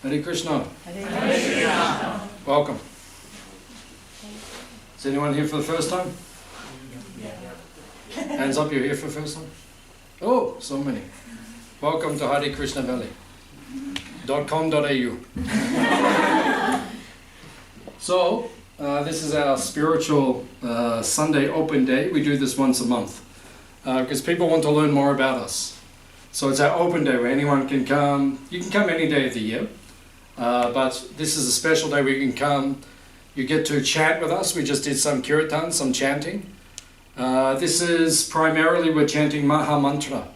Hare Krishna. Hare Krishna. Welcome. Is anyone here for the first time? Hands up, you're here for the first time? Oh, so many. Welcome to Hare Krishna Valley. .com.au. So, this is our spiritual Sunday open day. We do this once a month because people want to learn more about us. So it's our open day where anyone can come. You can come any day of the year, but this is a special day where you can come. You get to chant with us. We just did some kirtan, some chanting. This is primarily we're chanting Maha Mantra.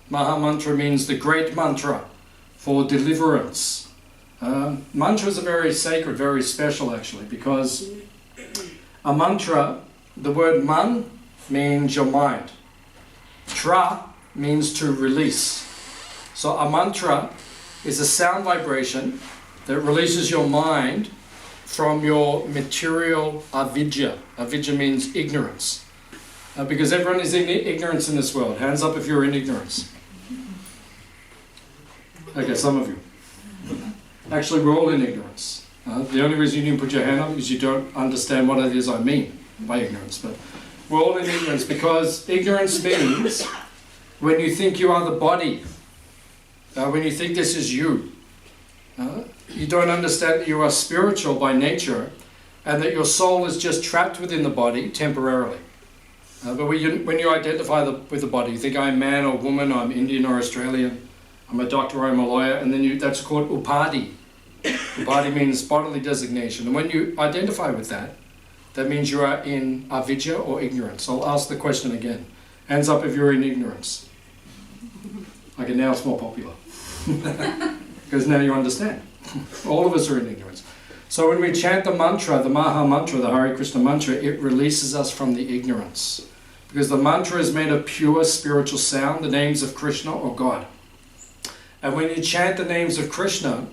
Maha Mantra means the great mantra for deliverance. Mantras are very sacred, very special actually, because a mantra, the word man means your mind. Tra means to release. So a mantra is a sound vibration that releases your mind from your material avidya. Avidya means ignorance. Because everyone is in ignorance in this world. Hands up if you're in ignorance. Okay, some of you. Actually, we're all in ignorance. The only reason you didn't put your hand up is you don't understand what it is I mean by ignorance. But we're all in ignorance because ignorance means when you think you are the body, when you think this is you, you don't understand that you are spiritual by nature and that your soul is just trapped within the body temporarily. But when you identify with the body, you think I'm man or woman, I'm Indian or Australian, I'm a doctor or I'm a lawyer, and then that's called upadi. Upadi means bodily designation. And when you identify with that, that means you are in avidya or ignorance. I'll ask the question again. Hands up if you're in ignorance. Okay, now it's more popular. Because now you understand. All of us are in ignorance. So when we chant the mantra, the Maha Mantra, the Hare Krishna mantra, it releases us from the ignorance. Because the mantra is made of pure spiritual sound, the names of Krishna or God. And when you chant the names of Krishna,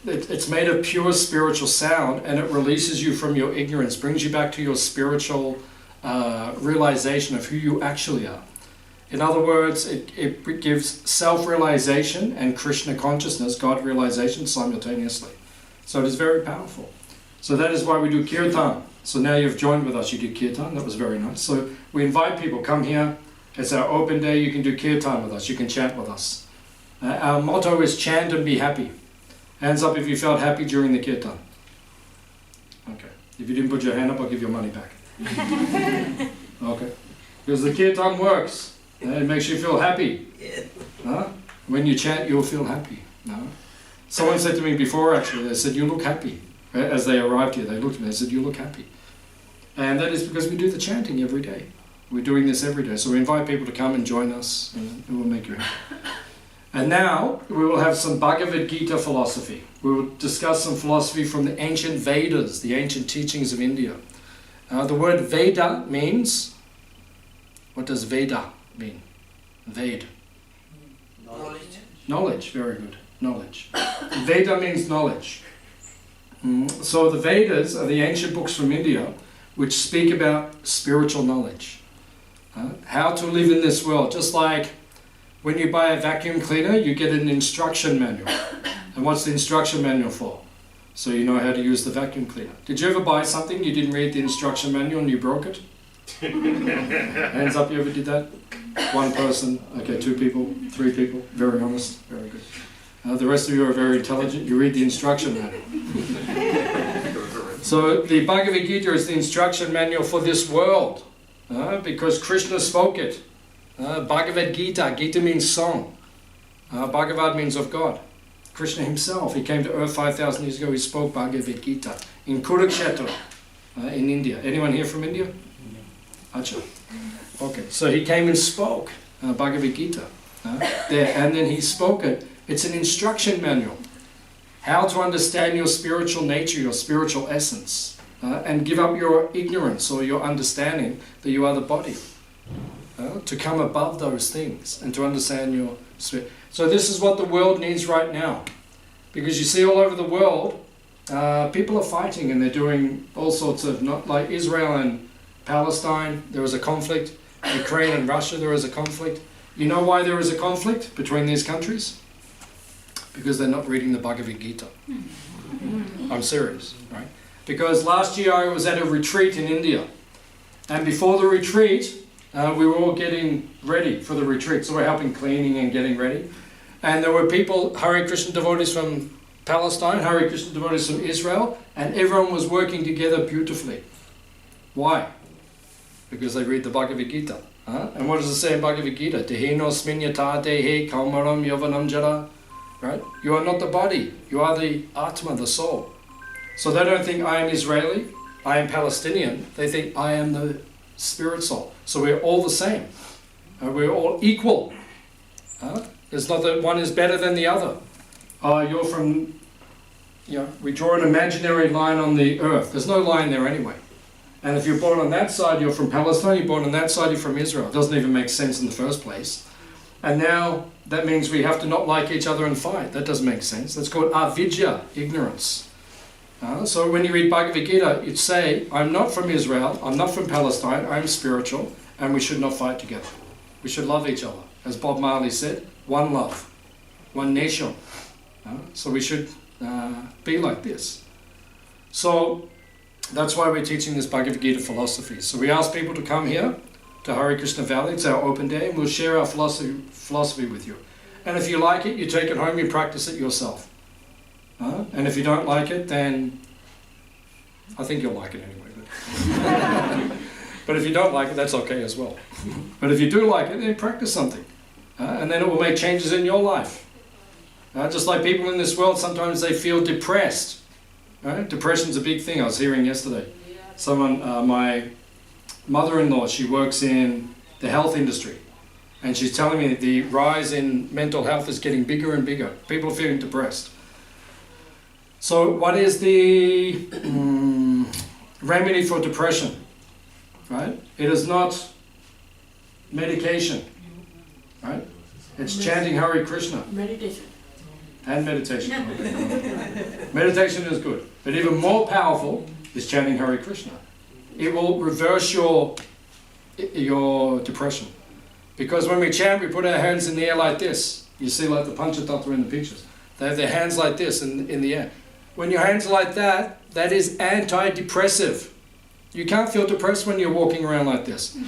it's made of pure spiritual sound and it releases you from your ignorance, brings you back to your spiritual realization of who you actually are. In other words, it gives self-realization and Krishna consciousness, God realization simultaneously. So it is very powerful. So that is why we do kirtan. So now you've joined with us, you did kirtan, that was very nice. So we invite people, come here, it's our open day, you can do kirtan with us, you can chant with us. Our motto is chant and be happy. Hands up if you felt happy during the kirtan. Okay. If you didn't put your hand up, I'll give your money back. Okay. Because the kirtan works. It makes you feel happy. When you chant, you'll feel happy. Someone said to me before, actually, they said, you look happy. As they arrived here, they looked at me, they said, you look happy. And that is because we do the chanting every day. We're doing this every day. So we invite people to come and join us, and it will make you happy. And now, we will have some Bhagavad Gita philosophy. We will discuss some philosophy from the ancient Vedas, the ancient teachings of India. The word Veda means, what does Veda mean? Ved. Knowledge. Knowledge, very good. Knowledge. Veda means knowledge. So the Vedas are the ancient books from India which speak about spiritual knowledge. How to live in this world. Just like when you buy a vacuum cleaner, you get an instruction manual. And what's the instruction manual for? So you know how to use the vacuum cleaner. Did you ever buy something, you didn't read the instruction manual and you broke it? Hands up, you ever did that? One person, okay, 2 people, 3 people, very honest, very good. The rest of you are very intelligent, you read the instruction manual. So the Bhagavad Gita is the instruction manual for this world, because Krishna spoke it. Bhagavad Gita, Gita means song. Bhagavad means of God. Krishna himself, he came to earth 5,000 years ago, he spoke Bhagavad Gita in Kurukshetra, in India. Anyone here from India? Acha. Okay, so he came and spoke Bhagavad Gita there, and then he spoke it. It's an instruction manual. How to understand your spiritual nature, your spiritual essence, and give up your ignorance or your understanding that you are the body. To come above those things and to understand your spirit. So this is what the world needs right now. Because you see all over the world, people are fighting and they're doing all sorts of, not like Israel and Palestine, there is a conflict. Ukraine and Russia, there is a conflict. You know why there is a conflict between these countries? Because they're not reading the Bhagavad Gita. I'm serious, right? Because last year I was at a retreat in India. And before the retreat, we were all getting ready for the retreat. So we're helping cleaning and getting ready. And there were people, Hare Krishna devotees from Palestine, Hare Krishna devotees from Israel, and everyone was working together beautifully. Why? Because they read the Bhagavad Gita. And what does it say in Bhagavad Gita? Dehinosmin yata dehe kaumaram yavanam jara. Right? You are not the body. You are the Atma, the soul. So they don't think I am Israeli, I am Palestinian. They think I am the spirit soul. So we're all the same. We're all equal. It's not that one is better than the other. You're from, we draw an imaginary line on the earth. There's no line there anyway. And if you're born on that side, you're from Palestine. You're born on that side, you're from Israel. It doesn't even make sense in the first place. And now that means we have to not like each other and fight. That doesn't make sense. That's called avidya, ignorance. So when you read Bhagavad Gita, you'd say, I'm not from Israel, I'm not from Palestine, I'm spiritual, and we should not fight together. We should love each other. As Bob Marley said, one love, one nation. So we should be like this. So that's why we're teaching this Bhagavad Gita philosophy. So we ask people to come here to Hare Krishna Valley. It's our open day, and we'll share our philosophy with you. And if you like it, you take it home, you practice it yourself. And if you don't like it, then I think you'll like it anyway. But if you don't like it, that's okay as well. But if you do like it, then practice something. And then it will make changes in your life. Just like people in this world, sometimes they feel depressed. Depression's a big thing. I was hearing yesterday. Someone, my mother-in-law, she works in the health industry. And she's telling me that the rise in mental health is getting bigger and bigger. People are feeling depressed. So what is the remedy for depression? Right? It is not medication. Right? It's chanting Hare Krishna. Meditation. And meditation. Meditation is good. But even more powerful is chanting Hare Krishna. It will reverse your depression. Because when we chant, we put our hands in the air like this. You see like the Panchatattva in the pictures. They have their hands like this in the air. When your hands are like that, that is antidepressive. You can't feel depressed when you're walking around like this.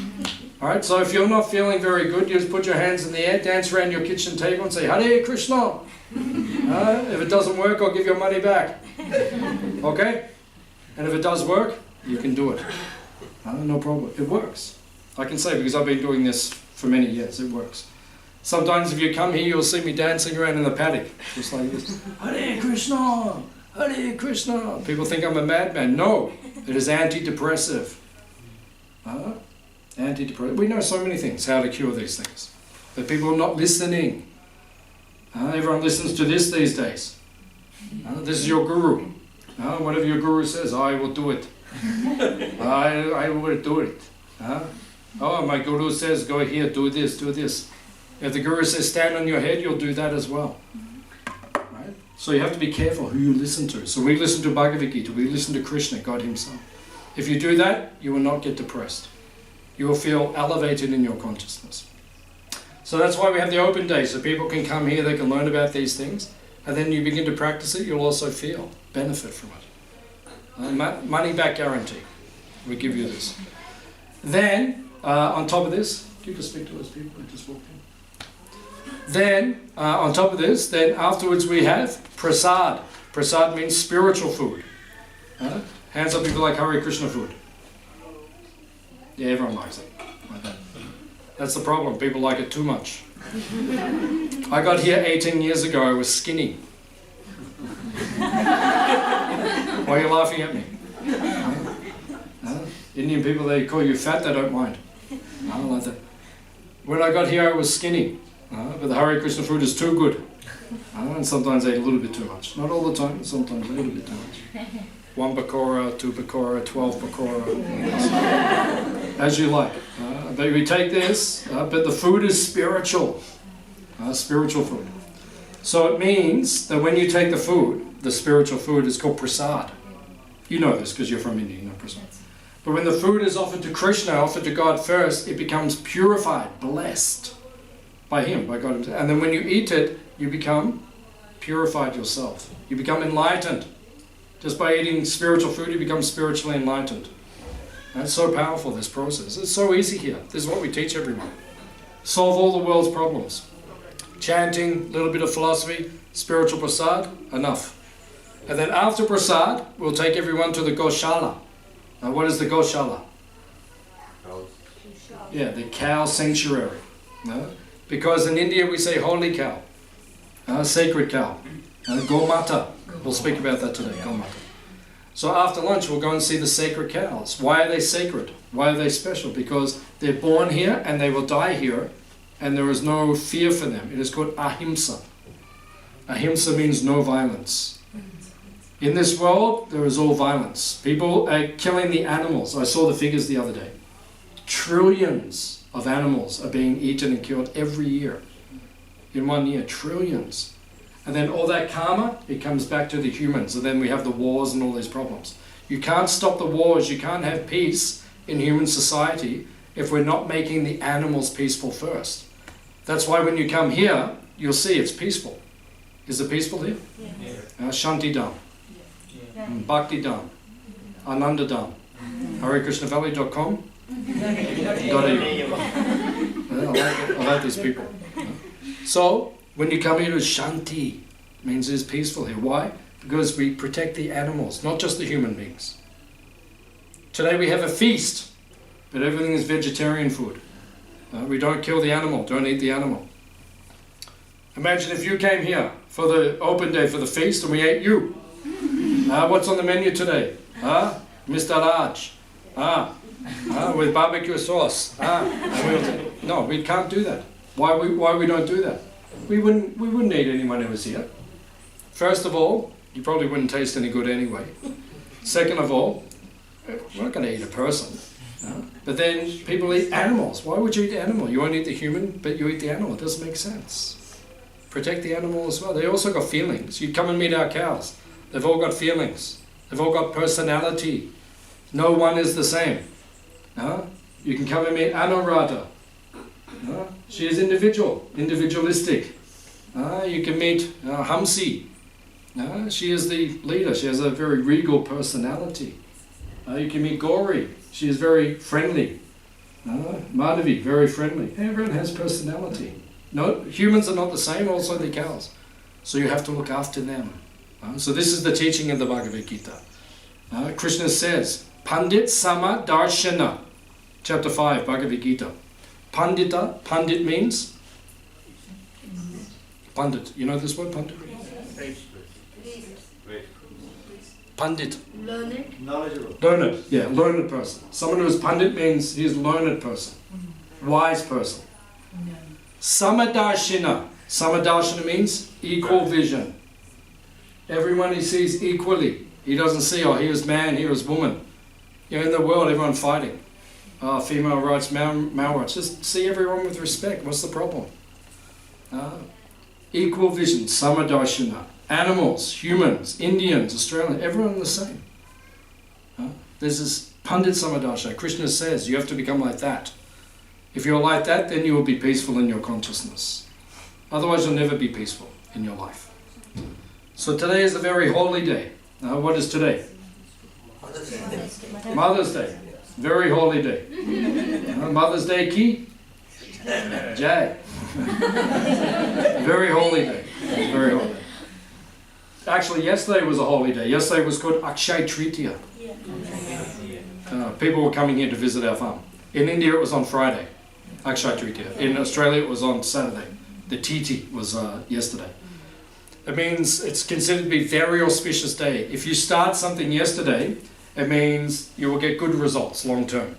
Alright, so if you're not feeling very good, you just put your hands in the air, dance around your kitchen table and say, Hare Krishna. If it doesn't work, I'll give your money back. Okay? And if it does work, you can do it. No problem. It works. I can say because I've been doing this for many years. It works. Sometimes if you come here, you'll see me dancing around in the paddock. Just like this. Hare Krishna! Hare Krishna! People think I'm a madman. No. It is antidepressive. Antidepressive. We know so many things, how to cure these things. But people are not listening. Everyone listens to this these days. This is your guru. Whatever your guru says, I will do it. I will do it. Oh, my guru says, go here, do this, do this. If the guru says, stand on your head, you'll do that as well. Right? So you have to be careful who you listen to. So we listen to Bhagavad Gita, we listen to Krishna, God himself. If you do that, you will not get depressed. You will feel elevated in your consciousness. So that's why we have the open day, so people can come here, they can learn about these things, and then you begin to practice it, you'll also feel benefit from it. Money back guarantee. We give you this. Then, on top of this, you can speak to those people who just walked in. Then, on top of this, then afterwards we have prasad. Prasad means spiritual food. Hands up if you like Hare Krishna food. Yeah, everyone likes it. That's the problem. People like it too much. I got here 18 years ago. I was skinny. Why are you laughing at me? Indian people, they call you fat, they don't mind. I don't like that. When I got here, I was skinny. But the Hare Krishna food is too good. And sometimes I eat a little bit too much. Not all the time, but sometimes a little bit too much. 1 pakora, 2 pakora, 12 pakora. As you like. But we take this, but the food is spiritual. Spiritual food. So it means that when you take the food, the spiritual food is called prasad. You know this because you're from India, you know prasad. But when the food is offered to Krishna, offered to God first, it becomes purified, blessed by him, by God himself. And then when you eat it, you become purified yourself. You become enlightened. Just by eating spiritual food, you become spiritually enlightened. And it's so powerful, this process. It's so easy here. This is what we teach everyone. Solve all the world's problems. Chanting, a little bit of philosophy, spiritual prasad, enough. And then after prasad, we'll take everyone to the Goshala. Now, what is the Goshala? Yeah, the cow sanctuary. Because in India we say holy cow, sacred cow, Gomata. We'll speak about that today, Gomata. So after lunch we'll go and see the sacred cows. Why are they sacred? Why are they special? Because they're born here and they will die here, and there is no fear for them. It is called ahimsa. Ahimsa means no violence. In this world there is all violence. People are killing the animals. I saw the figures the other day. Trillions of animals are being eaten and killed every year. In 1 year, trillions. And then all that karma, it comes back to the humans. And then we have the wars and all these problems. You can't stop the wars. You can't have peace in human society if we're not making the animals peaceful first. That's why when you come here, you'll see it's peaceful. Is it peaceful here? Yeah. Shanti Dham, Bhakti Dham, Ananda Dham, HareKrishnaValley.com. I like these people. So, when you come here to Shanti, it means it's peaceful here. Why? Because we protect the animals, not just the human beings. Today we have a feast, but everything is vegetarian food. We don't kill the animal, don't eat the animal. Imagine if you came here for the open day, for the feast, and we ate you. What's on the menu today? Mr. Raj. With barbecue sauce. No, we can't do that. Why we don't do that? We wouldn't eat anyone who was here. First of all, you probably wouldn't taste any good anyway. Second of all, we're not going to eat a person. But then people eat animals. Why would you eat animal? You won't eat the human, but you eat the animal. It doesn't make sense. Protect the animal as well. They also got feelings. You come and meet our cows. They've all got feelings. They've all got personality. No one is the same. You can come and meet Anuradha. She is individualistic. You can meet Hamsi. She is the leader. She has a very regal personality. You can meet Gauri. She is very friendly. Madhavi, very friendly. Everyone has personality. No, humans are not the same, also the cows. So you have to look after them. So this is the teaching of the Bhagavad Gita. Krishna says, Pandit Sama Darshana, chapter 5, Bhagavad Gita. Pandita, Pandit means? Pandit. You know this word, Pandit? Pandit. Learned. Knowledgeable. Learned, yeah, learned person. Someone who is Pandit means he is a learned person. Wise person. Samadarshina. Samadarshina means equal vision. Everyone he sees equally. He doesn't see, oh, here is man, here is woman. In the world, everyone fighting. Female rights, male rights. Just see everyone with respect. What's the problem? Equal vision, Samadarshana. Animals, humans, Indians, Australians, everyone the same. There's this Pandit Samadarshana. Krishna says you have to become like that. If you're like that, then you will be peaceful in your consciousness. Otherwise, you'll never be peaceful in your life. So today is a very holy day. What is today? Mother's Day. Very holy day. Mother's Day ki? Jai. Very holy day. Very holy day. Actually, yesterday was a holy day. Yesterday was called Akshay Tritiya. People were coming here to visit our farm. In India it was on Friday, Akshay Tritiya. In Australia it was on Saturday. The Titi was yesterday. It means it's considered to be a very auspicious day. If you start something yesterday, it means you will get good results long term.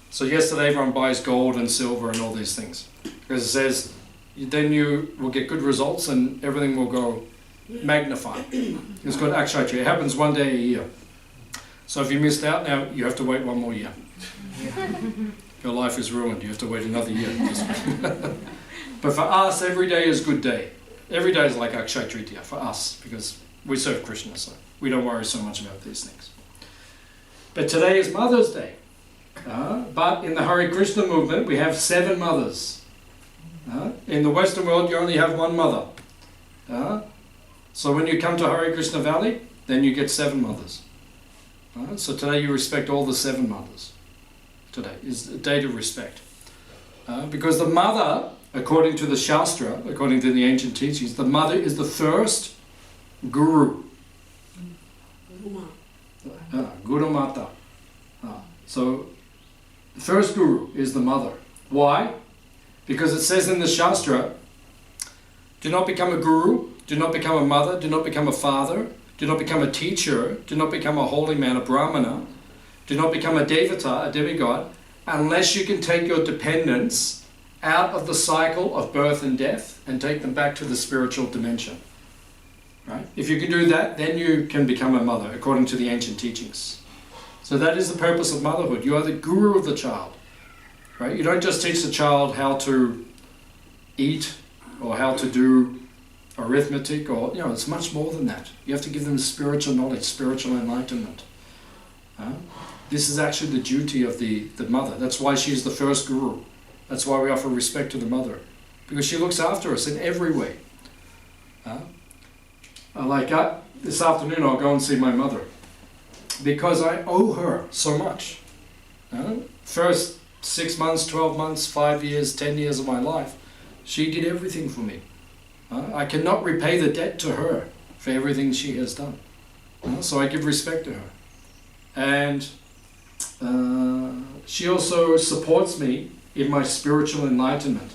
So yesterday everyone buys gold and silver and all these things. Because it says, then you will get good results and everything will go magnified. It's called Akshay Tritiya. It happens one day a year. So if you missed out now, you have to wait one more year. Your life is ruined. You have to wait another year. But for us, every day is a good day. Every day is like Akshay Tritiya for us, because we serve Krishna, so we don't worry so much about these things. But today is Mother's Day. But in the Hare Krishna movement, we have 7 mothers. In the Western world, you only have one mother. So when you come to Hare Krishna Valley, then you get 7 mothers. So today you respect all the 7 mothers. Today is a day to respect. Because the mother, according to the Shastra, according to the ancient teachings, the mother is the first guru. Guru Mata. So the first guru is the mother. Why? Because it says in the Shastra, do not become a guru, do not become a mother, do not become a father, do not become a teacher, do not become a holy man, a brahmana, do not become a devata, a demigod, unless you can take your dependents out of the cycle of birth and death and take them back to the spiritual dimension. Right? If you can do that, then you can become a mother, according to the ancient teachings. So that is the purpose of motherhood. You are the guru of the child. Right? You don't just teach the child how to eat or how to do arithmetic, or it's much more than that. You have to give them spiritual knowledge, spiritual enlightenment. This is actually the duty of the mother. That's why she's the first guru. That's why we offer respect to the mother, because she looks after us in every way. This afternoon I'll go and see my mother, because I owe her so much. First 6 months, 12 months, 5 years, 10 years of my life, she did everything for me. I cannot repay the debt to her for everything she has done. So I give respect to her. And she also supports me in my spiritual enlightenment.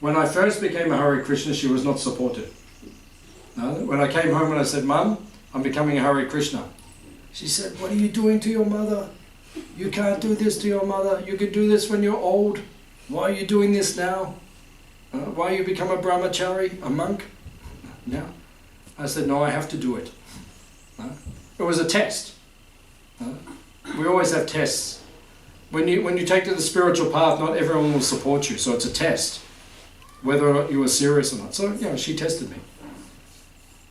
When I first became a Hare Krishna, she was not supportive. When I came home and I said, Mum, I'm becoming a Hare Krishna, she said, what are you doing to your mother? You can't do this to your mother. You could do this when you're old. Why are you doing this now? Why you become a brahmachari, a monk? No. I said, no, I have to do it. It was a test. We always have tests. When you take to the spiritual path, not everyone will support you, so it's a test, whether or not you are serious or not. So, she tested me.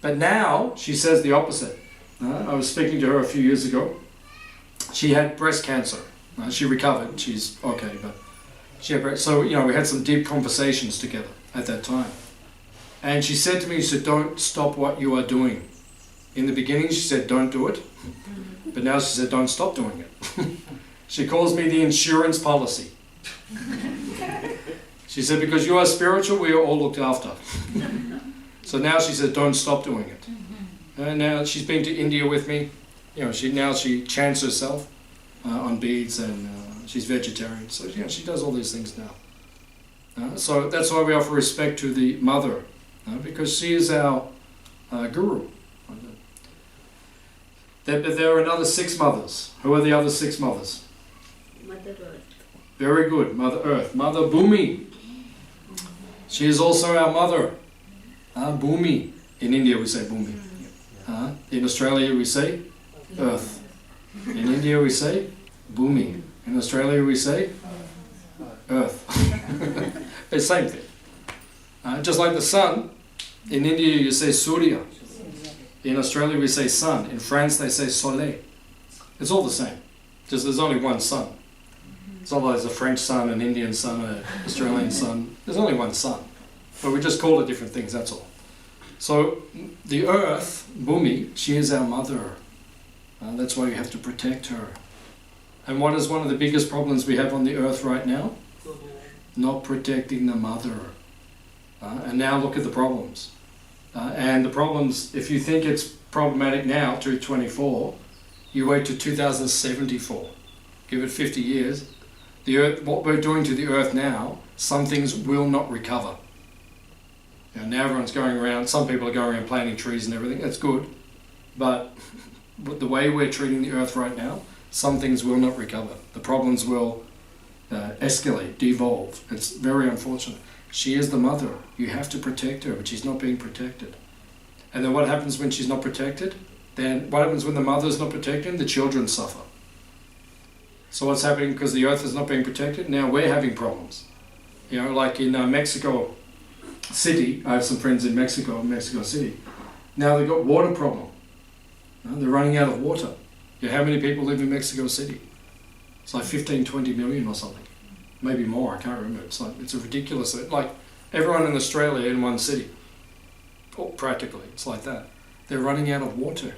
But now, she says the opposite. I was speaking to her a few years ago. She had breast cancer. She recovered. She's okay, but she had breast. So, we had some deep conversations together at that time. And she said to me, she said, don't stop what you are doing. In the beginning, she said, don't do it. But now she said, don't stop doing it. She calls me the insurance policy. She said, because you are spiritual, we are all looked after. So now she said, don't stop doing it. And now she's been to India with me. She chants herself on beads, and she's vegetarian. So she does all these things now. So that's why we offer respect to the mother, because she is our guru. There are another 6 mothers. Who are the other 6 mothers? Mother Earth. Very good. Mother Earth. Mother Bhumi. She is also our mother. Bhumi. In India we say Bhumi. In Australia we say Earth. In India we say Bhumi. In Australia we say Earth. It's the same thing. Just like the sun, in India you say Surya. In Australia we say sun. In France they say soleil. It's all the same. Just there's only one sun. It's not like there's a French sun, an Indian sun, an Australian sun. There's only one sun. But we just call it different things, that's all. So the earth, Bhumi, she is our mother. That's why we have to protect her. And what is one of the biggest problems we have on the earth right now? Not protecting the mother. And now look at the problems. And the problems, if you think it's problematic now, 2024, you wait to 2074. Give it 50 years. The earth, what we're doing to the earth now, some things will not recover. Now everyone's going around, some people are going around planting trees and everything, that's good. But the way we're treating the earth right now, some things will not recover. The problems will escalate, devolve. It's very unfortunate. She is the mother. You have to protect her, but she's not being protected. And then what happens when she's not protected? Then what happens when the mother's not protected? The children suffer. So what's happening because the earth is not being protected? Now we're having problems. Like in Mexico City, I have some friends in Mexico City. Now they've got water problem. They're running out of water. How many people live in Mexico City? It's like 15, 20 million or something. Maybe more, I can't remember. It's a ridiculous, like everyone in Australia in one city. Oh, practically, it's like that. They're running out of water.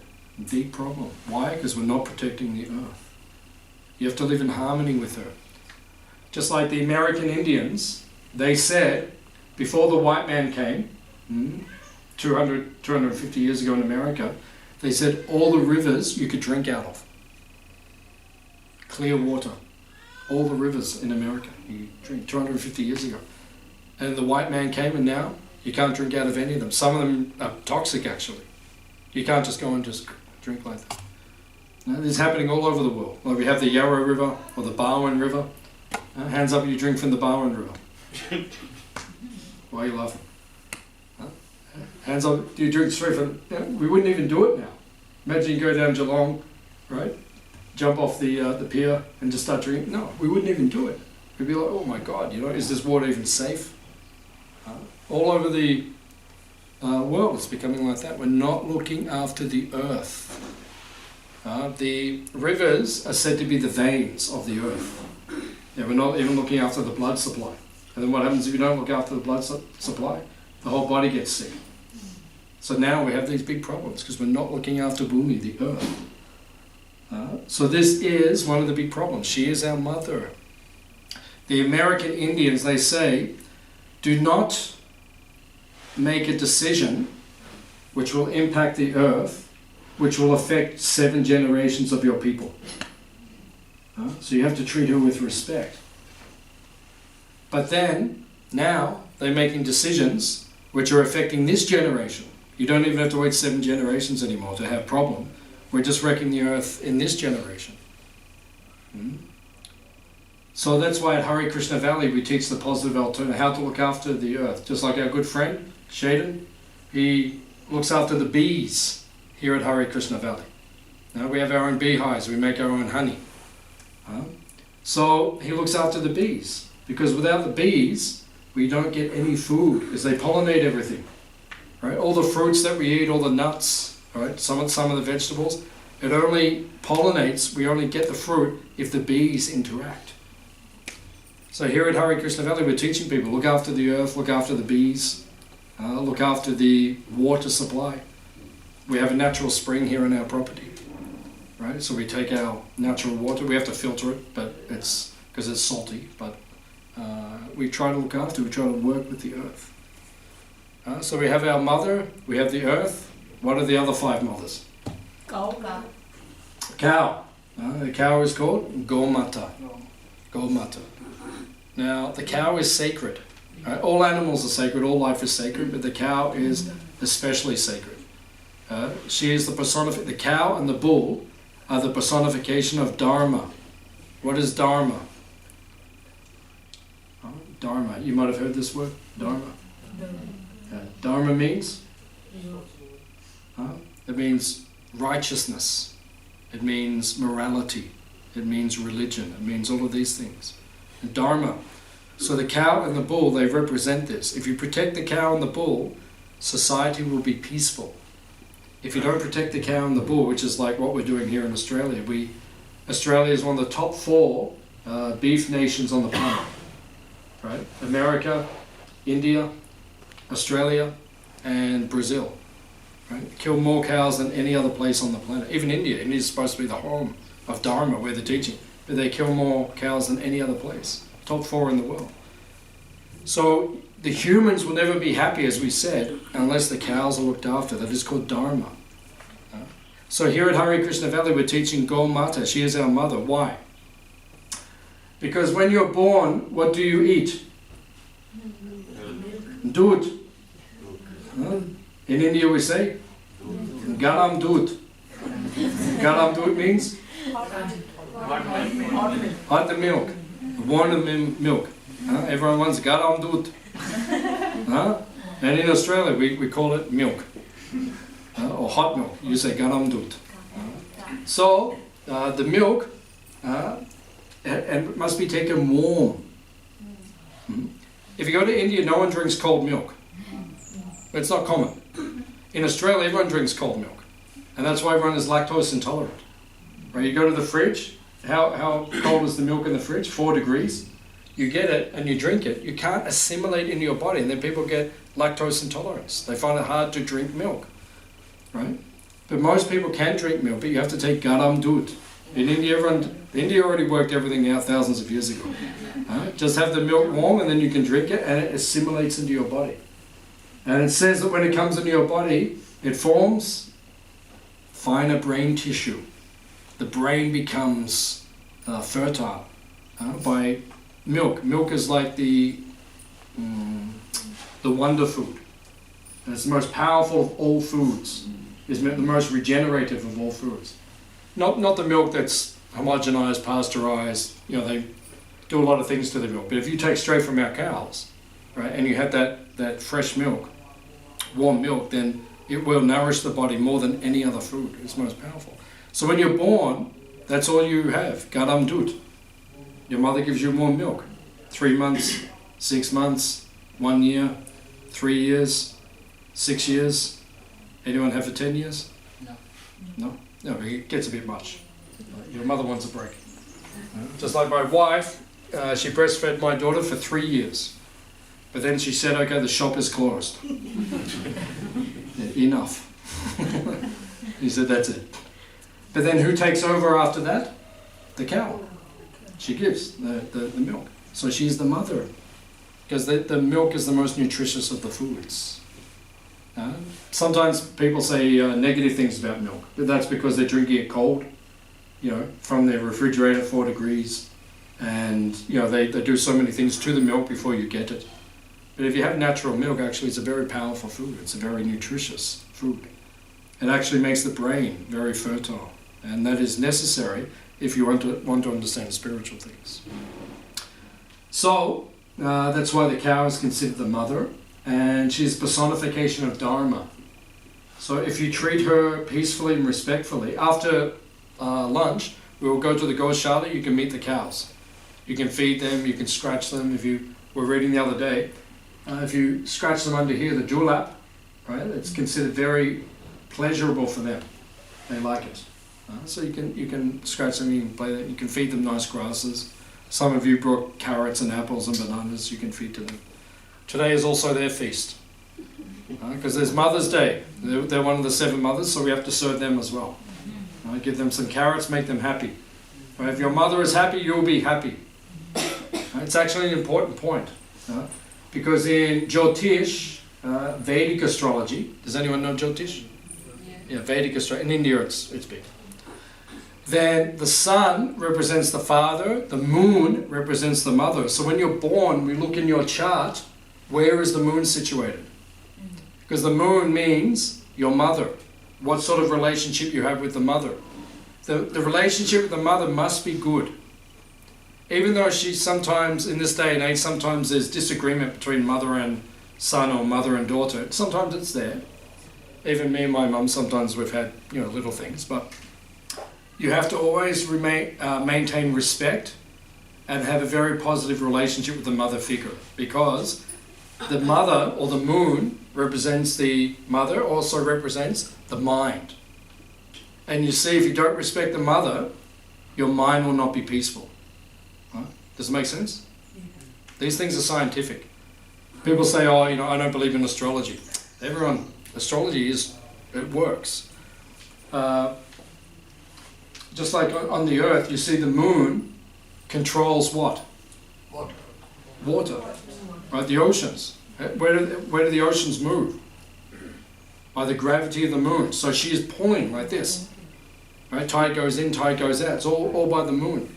Big problem. Why? Because we're not protecting the earth. You have to live in harmony with her. Just like the American Indians, they said, before the white man came, 250 years ago in America, they said all the rivers you could drink out of. Clear water. All the rivers in America you drink 250 years ago. And the white man came, and now you can't drink out of any of them. Some of them are toxic, actually. You can't just go and just drink like that. Now, this is happening all over the world. Like we have the Yarra River or the Barwon River. Hands up, you drink from the Barwon River. Why are you laughing? Hands up, do you drink straight from... we wouldn't even do it now. Imagine you go down Geelong, right? Jump off the pier and just start drinking. No, we wouldn't even do it. We'd be like, oh my God, is this water even safe? All over the world it's becoming like that. We're not looking after the earth. The rivers are said to be the veins of the earth. Yeah, we're not even looking after the blood supply. And then what happens if you don't look after the blood supply? The whole body gets sick. So now we have these big problems because we're not looking after Bhumi, the earth. So this is one of the big problems. She is our mother. The American Indians, they say, do not make a decision which will impact the earth, which will affect 7 generations of your people. So you have to treat her with respect. But then, now, they're making decisions which are affecting this generation. You don't even have to wait 7 generations anymore to have a problem. We're just wrecking the earth in this generation. So that's why at Hare Krishna Valley we teach the positive alternative, how to look after the earth. Just like our good friend, Shaden, he looks after the bees here at Hare Krishna Valley. Now we have our own beehives, we make our own honey. So he looks after the bees, because without the bees, we don't get any food, because they pollinate everything. Right? All the fruits that we eat, all the nuts, right? Some of the vegetables, it only pollinates, we only get the fruit if the bees interact. So here at Hare Krishna Valley, we're teaching people, look after the earth, look after the bees, look after the water supply. We have a natural spring here on our property, right? So we take our natural water, we have to filter it, but it's because it's salty, but we try to look after, we try to work with the earth. So we have our mother, we have the earth. What are the other 5 mothers? Cow. Cow. The cow is called Gomata. Gomata. Now, the cow is sacred. Right? All animals are sacred, all life is sacred, but the cow is especially sacred. She is the personification. The cow and the bull are the personification of Dharma. What is Dharma? Dharma. You might have heard this word, Dharma. Dharma means? It means righteousness. It means morality. It means religion. It means all of these things. And Dharma. So the cow and the bull, they represent this. If you protect the cow and the bull, society will be peaceful. If you don't protect the cow and the bull, which is like what we're doing here in Australia, Australia is one of the top 4 beef nations on the planet. Right? America, India, Australia, and Brazil. Right? Kill more cows than any other place on the planet. Even India. India is supposed to be the home of Dharma, where they're teaching. But they kill more cows than any other place. Top 4 in the world. So the humans will never be happy, as we said, unless the cows are looked after. That is called Dharma. So here at Hare Krishna Valley, we're teaching Gomata. She is our mother. Why? Because when you're born, what do you eat? Dood. In India we say Garam Dood. Garam Dood means hot milk. Warm milk. Everyone wants Garam Dood. And in Australia we call it milk. Or hot milk. You say Garam Dood. So the milk and must be taken warm. If you go to India, no one drinks cold milk. It's not common. In Australia, everyone drinks cold milk. And that's why everyone is lactose intolerant. Right? You go to the fridge, how cold is the milk in the fridge? 4 degrees. you get it and you drink it, you can't assimilate into your body, and then people get lactose intolerance. They find it hard to drink milk, right? But most people can drink milk, but you have to take garam dud. In India, India already worked everything out thousands of years ago. Just have the milk warm and then you can drink it and it assimilates into your body. And it says that when it comes into your body, it forms finer brain tissue. The brain becomes fertile by milk. Milk is like the wonder food. And it's the most powerful of all foods. It's the most regenerative of all foods. Not the milk that's homogenized, pasteurized. They do a lot of things to the milk. But if you take straight from our cows, right, and you have that fresh milk, warm milk, then it will nourish the body more than any other food. It's most powerful. So when you're born, that's all you have, garam dud. Your mother gives you warm milk. 3 months, 6 months, 1 year, 3 years, 6 years. Anyone have for 10 years? No? No, it gets a bit much. Your mother wants a break. Just like my wife, she breastfed my daughter for 3 years. But then she said, okay, the shop is closed. Enough. He said, that's it. But then who takes over after that? The cow. She gives the milk. So she's the mother. Because the milk is the most nutritious of the foods. Sometimes people say negative things about milk, but that's because they're drinking it cold, from their refrigerator at 4 degrees, and they do so many things to the milk before you get it. But if you have natural milk, actually it's a very powerful food. It's a very nutritious food. It actually makes the brain very fertile, and that is necessary if you want to understand spiritual things. So that's why the cow is considered the mother. And she's personification of Dharma. So if you treat her peacefully and respectfully, after lunch, we will go to the Goshala, you can meet the cows. You can feed them, you can scratch them. If you were reading the other day, if you scratch them under here, the julap, right, it's considered very pleasurable for them. They like it. So you can scratch them, you can play them, you can feed them nice grasses. Some of you brought carrots and apples and bananas you can feed to them. Today is also their feast, because there's Mother's Day. They're one of the 7 mothers, so we have to serve them as well. Give them some carrots, make them happy. If your mother is happy, you'll be happy. It's actually an important point, because in Jyotish, Vedic astrology, does anyone know Jyotish? Yeah, Vedic astrology. In India, it's big. Then the sun represents the father, the moon represents the mother. So when you're born, we look in your chart. Where is the moon situated? Because the moon means your mother. What sort of relationship you have with the mother. The relationship with the mother must be good. Even though she's sometimes, in this day and age, sometimes there's disagreement between mother and son or mother and daughter. Sometimes it's there. Even me and my mum, sometimes we've had little things. But you have to always maintain respect and have a very positive relationship with the mother figure, because the mother, or the moon, represents the mother, also represents the mind. And you see, if you don't respect the mother, your mind will not be peaceful. Right? Does it make sense? Yeah. These things are scientific. People say, oh, I don't believe in astrology. Astrology it works. Just like on the earth, you see the moon controls what? Water. Right, the oceans. Where do the oceans move? By the gravity of the moon. So she is pulling like this. Right, tide goes in, tide goes out. It's all by the moon.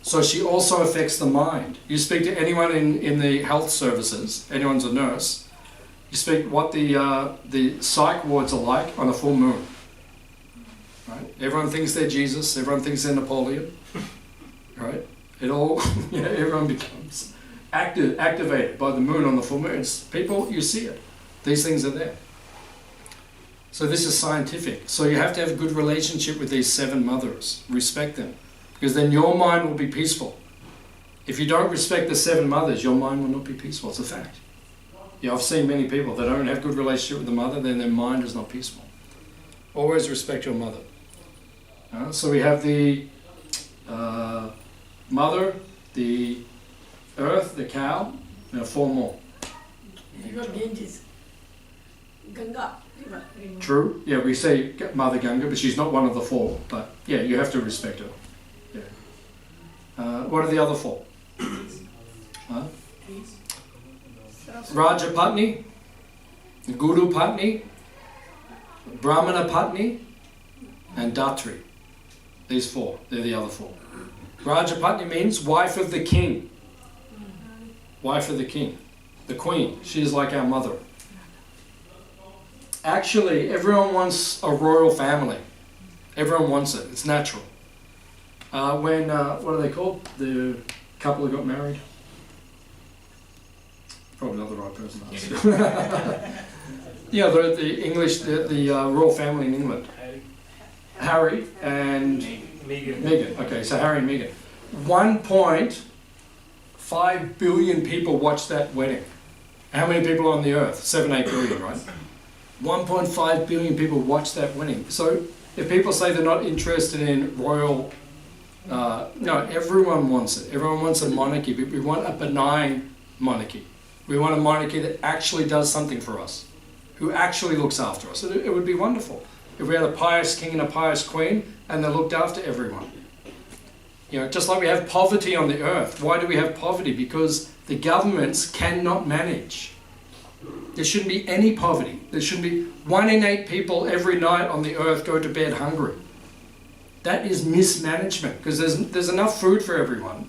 So she also affects the mind. You speak to anyone in the health services, anyone's a nurse, you speak what the psych wards are like on a full moon. Right? Everyone thinks they're Jesus, everyone thinks they're Napoleon. Right? Everyone becomes activated by the moon on the full moon. People, you see it. These things are there. So this is scientific. So you have to have a good relationship with these 7 mothers. Respect them. Because then your mind will be peaceful. If you don't respect the 7 mothers, your mind will not be peaceful. It's a fact. I've seen many people that don't have good relationship with the mother, then their mind is not peaceful. Always respect your mother. So we have the mother, the earth, the cow, now 4 more. River Ganges. Ganga river. True. Yeah, we say Mother Ganga, but she's not one of the 4. But yeah, you have to respect her. Yeah. What are the other 4? Huh? Rajapatni, Guru Patni, Brahmana Patni, and Datri. These 4. They're the other 4. Rajapatni means wife of the king. Wife of the king. The queen. She is like our mother. Actually, everyone wants a royal family. Everyone wants it. It's natural. When, what are they called? The couple who got married? Probably not the right person to ask. Yeah, the English, the royal family in England. Harry and Meghan. Okay, so Harry and Meghan. 1.5 billion people watched that wedding. How many people on the earth? 7-8 billion, right? 1.5 billion people watched that wedding. So if people say they're not interested in royal, no, everyone wants it. Everyone wants a monarchy, but we want a benign monarchy. We want a monarchy that actually does something for us, who actually looks after us. It would be wonderful if we had a pious king and a pious queen and they looked after everyone. You know, just like we have poverty on the earth. Why do we have poverty? Because the governments cannot manage. There shouldn't be any poverty. There shouldn't be 1 in 8 people every night on the earth go to bed hungry. That is mismanagement, because there's enough food for everyone.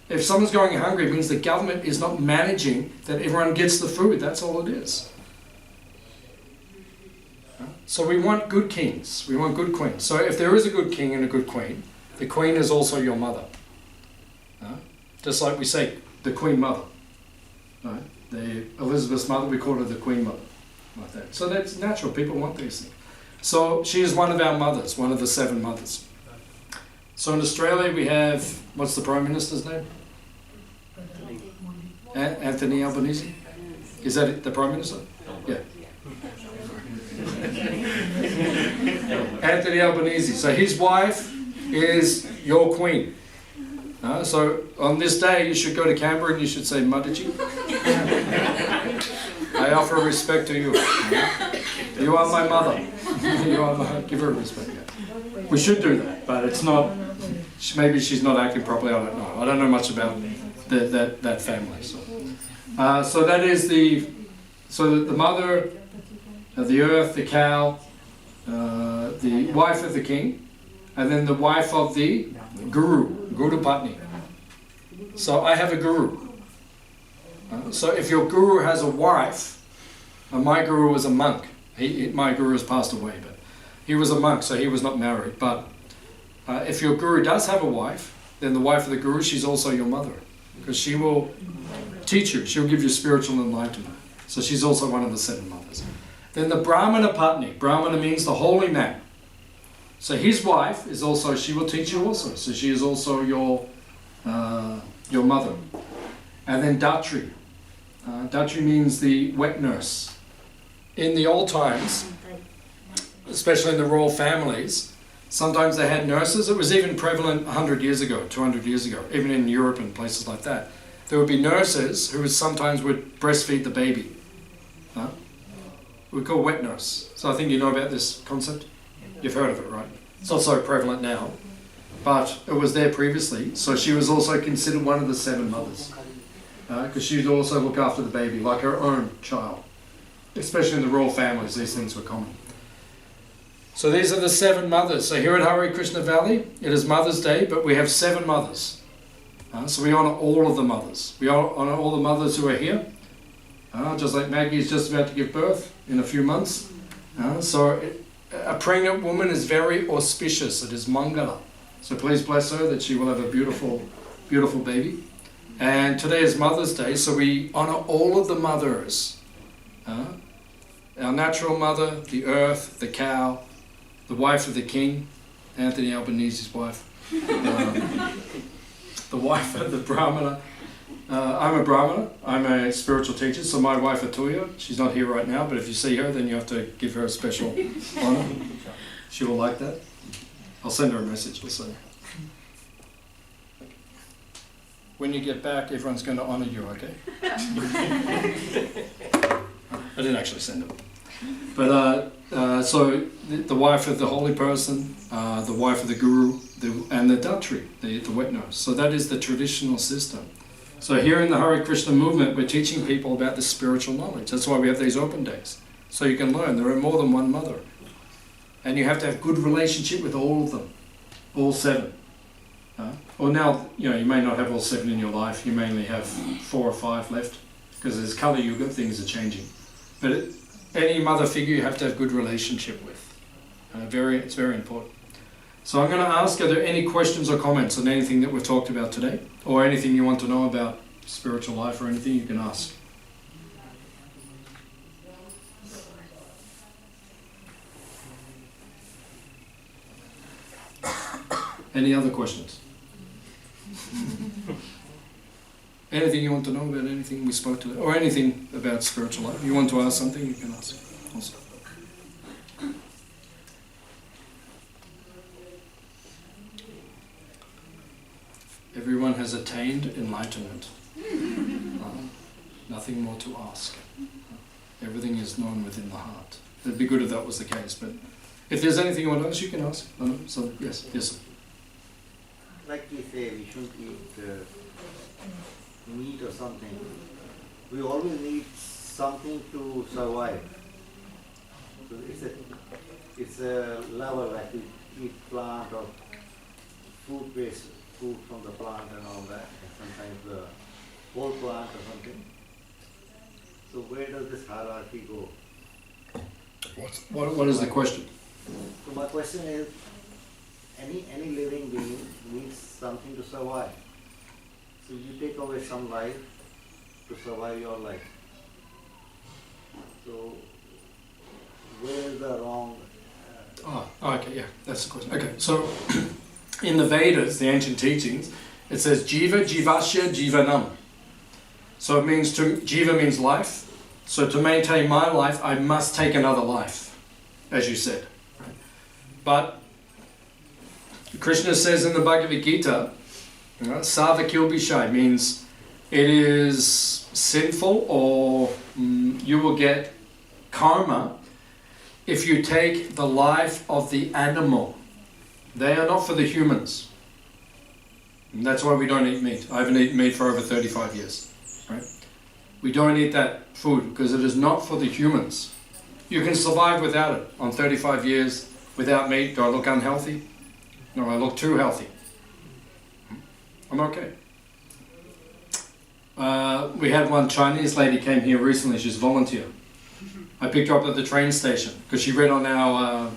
If someone's going hungry, it means the government is not managing that everyone gets the food. That's all it is. So we want good kings. We want good queens. So if there is a good king and a good queen, the queen is also your mother. Just like we say, the queen mother. Right? The Elizabeth's mother, we call her the queen mother. Like that. So that's natural. People want these things. So she is one of our mothers, one of the 7 mothers. So in Australia we have, what's the Prime Minister's name? Anthony Albanese? Is that it, the Prime Minister? Yeah. Anthony Albanese. So his wife is your queen. So on this day you should go to Canberra and you should say, Mataji, I offer respect to you. You are my mother. You are my, give her respect. Yeah. We should do that, but it's not, maybe she's not acting properly, I don't know. I don't know much about that family. So that is the mother, the earth, the cow, the wife of the king, and then the wife of the Guru Patni. So I have a guru. So if your guru has a wife, my guru was a monk. My guru has passed away, but he was a monk, so he was not married. But if your guru does have a wife, then the wife of the guru, she's also your mother, because she will teach you. She'll give you spiritual enlightenment. So she's also one of the 7 mothers. Then the Brahmana Patni. Brahmana means the holy man. So his wife is also, she will teach you also. So she is also your mother. And then Datri. Datri means the wet nurse. In the old times, especially in the royal families, sometimes they had nurses. It was even prevalent 100 years ago, 200 years ago, even in Europe and places like that. There would be nurses who sometimes would breastfeed the baby. We call wet nurse. So I think you know about this concept. You've heard of it, right? It's not so prevalent now, but it was there previously. So she was also considered one of the 7 mothers, because she would also look after the baby like her own child. Especially in the royal families, these things were common. So these are the 7 mothers. So here at Hare Krishna Valley, it is Mother's Day, but we have 7 mothers. So we honour all of the mothers. We honour all the mothers who are here. Just like Maggie is just about to give birth in a few months. A pregnant woman is very auspicious. It is Mangala. So please bless her that she will have a beautiful, beautiful baby. And today is Mother's Day, so we honour all of the mothers. Our natural mother, the earth, the cow, the wife of the king, Anthony Albanese's wife, the wife of the Brahmana. I'm a Brahmana, I'm a spiritual teacher, so my wife Atuya, she's not here right now, but if you see her, then you have to give her a special honour. She will like that. I'll send her a message, we'll see. when you get back, everyone's going to honour you, okay? I didn't actually send them. But so the wife of the holy person, the wife of the guru, and the datri, the wet nurse. So that is the traditional system. So here in the Hare Krishna movement, we're teaching people about the spiritual knowledge. That's why we have these open days. So you can learn. There are more than one mother. And you have to have good relationship with all of them. All 7. Or now, you may not have all 7 in your life. You mainly have 4 or 5 left. Because as Kali Yuga, things are changing. But any mother figure you have to have good relationship with. It's very important. So I'm going to ask, are there any questions or comments on anything that we've talked about today? Or anything you want to know about spiritual life or anything you can ask? Any other questions? Anything you want to know about anything we spoke to, or anything about spiritual life? You want to ask something, you can ask also. Everyone has attained enlightenment. Nothing more to ask. Everything is known within the heart. It'd be good if that was the case, but if there's anything you want to ask, you can ask. So, yes, sir. Like we say, we shouldn't eat meat or something. We always need something to survive. So it's a level like we eat plant or food-based food from the plant and all that, and sometimes the whole plant or something. So where does this hierarchy go? What is the question? So my question is, any living being needs something to survive. So you take away some life to survive your life. So where is the wrong? Okay, yeah, that's the question. Okay, so in the Vedas, the ancient teachings, it says jiva, jivasya, jivanam. So it means jiva means life. So to maintain my life, I must take another life, as you said. Right? But Krishna says in the Bhagavad Gita, savakilbishai means it is sinful, or you will get karma if you take the life of the animal. They are not for the humans. And that's why we don't eat meat. I haven't eaten meat for over 35 years. Right? We don't eat that food because it is not for the humans. You can survive without it. On 35 years without meat, do I look unhealthy? No, I look too healthy. I'm okay. We had one Chinese lady came here recently. She's a volunteer. I picked her up at the train station because she read on our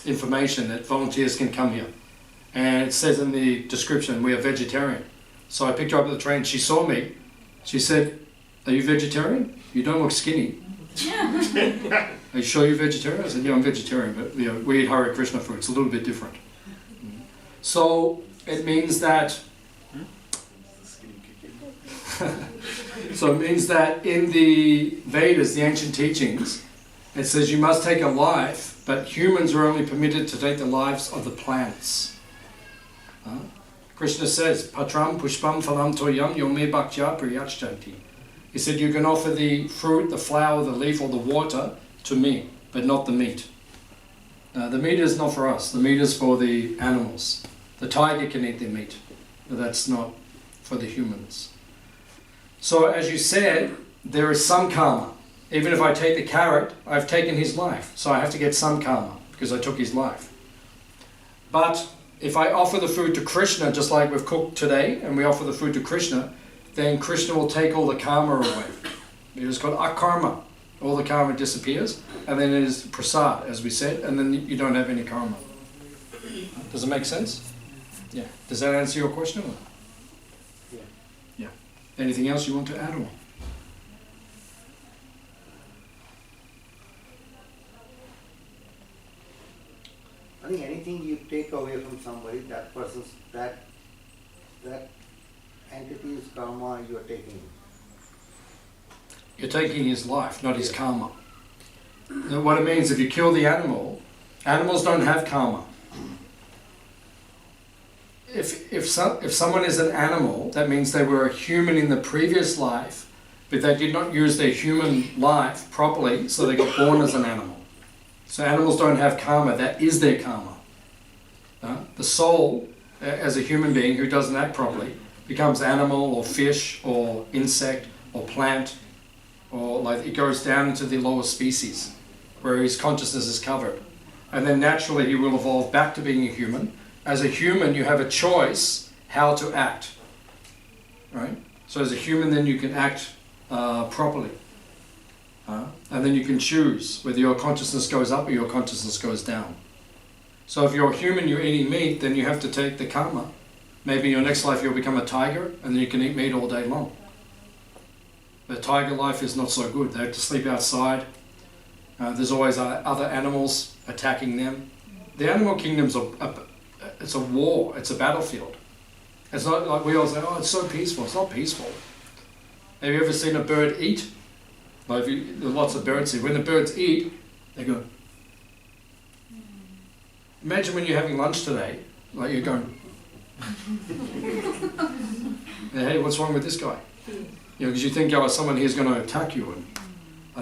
information that volunteers can come here. And it says in the description, we are vegetarian. So I picked her up at the train. She saw me. She said, "Are you vegetarian? You don't look skinny." "Are you sure you're vegetarian?" I said, "Yeah, I'm vegetarian, but we eat Hare Krishna food. It's a little bit different." So it means that in the Vedas, the ancient teachings, it says you must take a life, but humans are only permitted to take the lives of the plants. Krishna says, "Patram pushpam phalam toyam yome bhaktya priyachtanti." He said, you can offer the fruit, the flower, the leaf, or the water to me, but not the meat. The meat is not for us. The meat is for the animals. The tiger can eat their meat, but that's not for the humans. So as you said, there is some karma. Even if I take the carrot, I've taken his life. So I have to get some karma because I took his life. But if I offer the food to Krishna, just like we've cooked today, and we offer the food to Krishna, then Krishna will take all the karma away. It is called akarma. All the karma disappears, and then it is prasad, as we said, and then you don't have any karma. Does it make sense? Yeah. Does that answer your question? Yeah. Yeah. Anything else you want to add on? I think anything you take away from somebody, that person's, that entity's karma you are taking. You're taking his life, not his karma. Now, what it means, if you kill the animal, animals don't have karma. if someone is an animal, that means they were a human in the previous life, but they did not use their human life properly, so they got born as an animal. So animals don't have karma, that is their karma. The soul, as a human being who doesn't act properly, becomes animal or fish or insect or plant, or like it goes down into the lower species where his consciousness is covered. And then naturally he will evolve back to being a human. As a human, you have a choice how to act, right? So as a human, then you can act properly. And then you can choose whether your consciousness goes up or your consciousness goes down. So if you're a human, you're eating meat, then you have to take the karma. Maybe in your next life you'll become a tiger, and then you can eat meat all day long. The tiger life is not so good. They have to sleep outside. There's always other animals attacking them. The animal kingdom's it's a war. It's a battlefield. It's not like we all say, oh, it's so peaceful. It's not peaceful. Have you ever seen a bird eat? Like there's lots of birds here. When the birds eat, they go. Imagine when you're having lunch today, like you're going, hey, what's wrong with this guy? You know, because you think, oh, someone here's going to attack you, and